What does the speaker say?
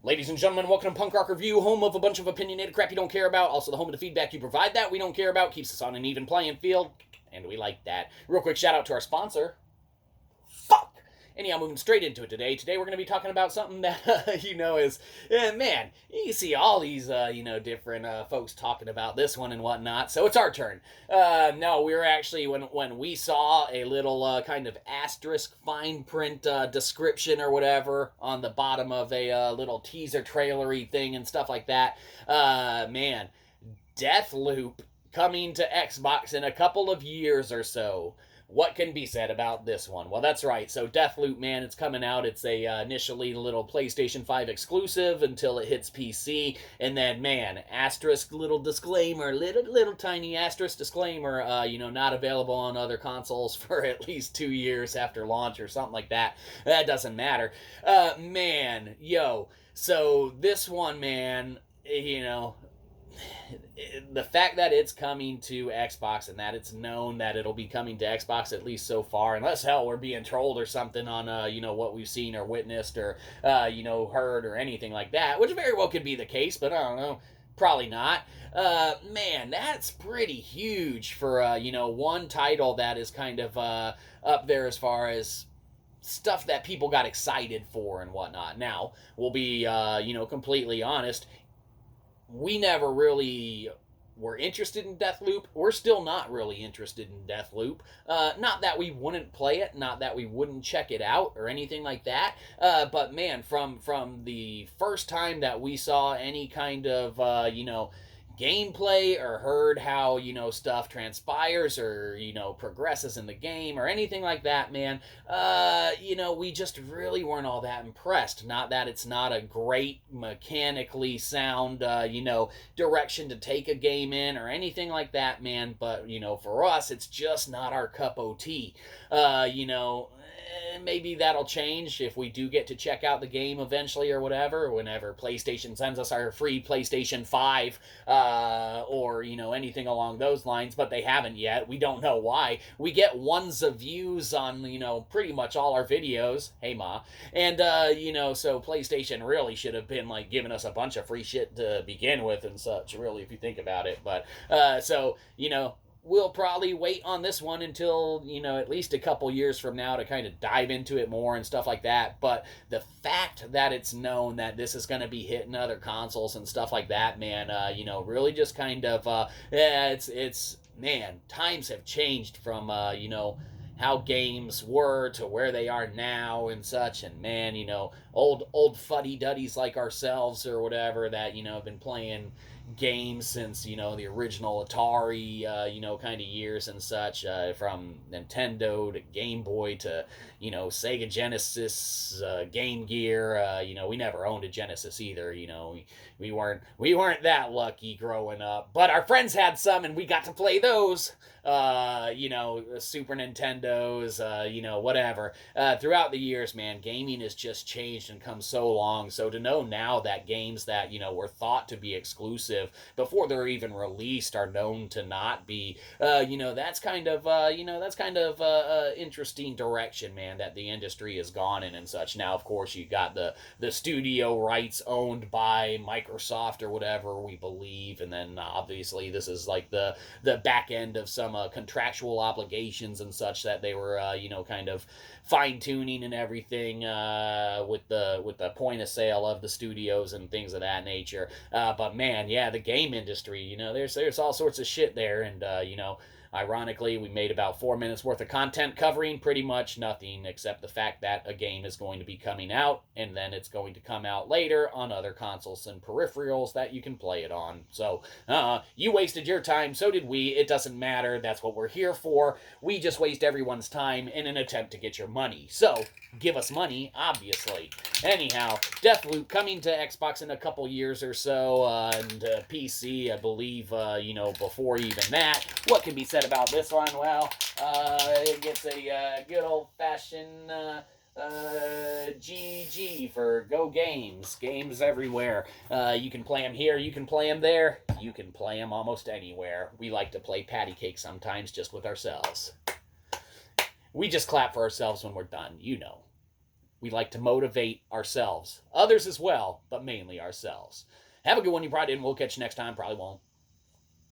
Ladies and gentlemen, welcome to Punk Rock Review, home of a bunch of opinionated crap you don't care about, also the home of the feedback you provide that we don't care about, keeps us on an even playing field, and we like that. Real quick shout out to our sponsor. Fuck! Anyhow, moving straight into it today. Today we're going to be talking about something that, is, man, you see all these, different folks talking about this one and whatnot, so it's our turn. No, we were actually, when we saw a little kind of asterisk fine print description or whatever on the bottom of a little teaser trailery thing and stuff like that, man, Deathloop coming to Xbox in a couple of years or so. What can be said about this one? Well, that's right. So Deathloop, man, it's coming out. It's a initially little PlayStation 5 exclusive until it hits PC. And then, man, asterisk little disclaimer, little tiny asterisk disclaimer, not available on other consoles for at least 2 years after launch or something like that. That doesn't matter. So this one, man, the fact that it's coming to Xbox and that it's known that it'll be coming to Xbox at least so far, unless hell we're being trolled or something on what we've seen or witnessed or heard or anything like that, which very well could be the case, but I don't know, probably not. Man, that's pretty huge for one title that is kind of up there as far as stuff that people got excited for and whatnot. Now, we'll be completely honest, we never really were interested in Deathloop. We're still not really interested in Deathloop. Not that we wouldn't play it, not that we wouldn't check it out or anything like that. But man, from the first time that we saw any kind of gameplay or heard how stuff transpires or progresses in the game or anything like that, man, we just really weren't all that impressed. Not that it's not a great mechanically sound direction to take a game in or anything like that, man, but for us it's just not our cup of tea. Maybe that'll change if we do get to check out the game eventually or whatever, whenever PlayStation sends us our free PlayStation 5 or anything along those lines, but they haven't yet. We don't know why. We get ones of views on pretty much all our videos. Hey ma. And so PlayStation really should have been like giving us a bunch of free shit to begin with and such, really, if you think about it. But we'll probably wait on this one until, at least a couple years from now to kind of dive into it more and stuff like that. But the fact that it's known that this is going to be hitting other consoles and stuff like that, man, really just kind of, man, times have changed from, how games were to where they are now and such. And man, old fuddy-duddies like ourselves or whatever that, have been playing games since the original Atari kind of years and such, from Nintendo to Game Boy to Sega Genesis, Game Gear. We never owned a Genesis either. We weren't that lucky growing up, but our friends had some and we got to play those. Super Nintendos, whatever. Throughout the years, man, gaming has just changed and come so long. So to know now that games that were thought to be exclusive before they're even released are known to not be, that's kind of interesting direction, man, that the industry has gone in and such. Now, of course, you got the studio rights owned by Microsoft or whatever we believe, and then obviously this is like the back end of some contractual obligations and such that they were kind of fine-tuning and everything with the point of sale of the studios and things of that nature. But man, yeah, the game industry, there's all sorts of shit there, and ironically, we made about 4 minutes worth of content covering pretty much nothing except the fact that a game is going to be coming out, and then it's going to come out later on other consoles and peripherals that you can play it on. So, you wasted your time, so did we. It doesn't matter. That's what we're here for. We just waste everyone's time in an attempt to get your money. So, give us money, obviously. Anyhow, Deathloop coming to Xbox in a couple years or so, and PC, I believe, before even that. What can be said about this one? Well, it gets a good old-fashioned GG for Go Games. Games everywhere. You can play them here, you can play them there, you can play them almost anywhere. We like to play patty cake sometimes just with ourselves. We just clap for ourselves when we're done, We like to motivate ourselves, others as well, but mainly ourselves. Have a good one, you probably didn't. We'll catch you next time. Probably won't.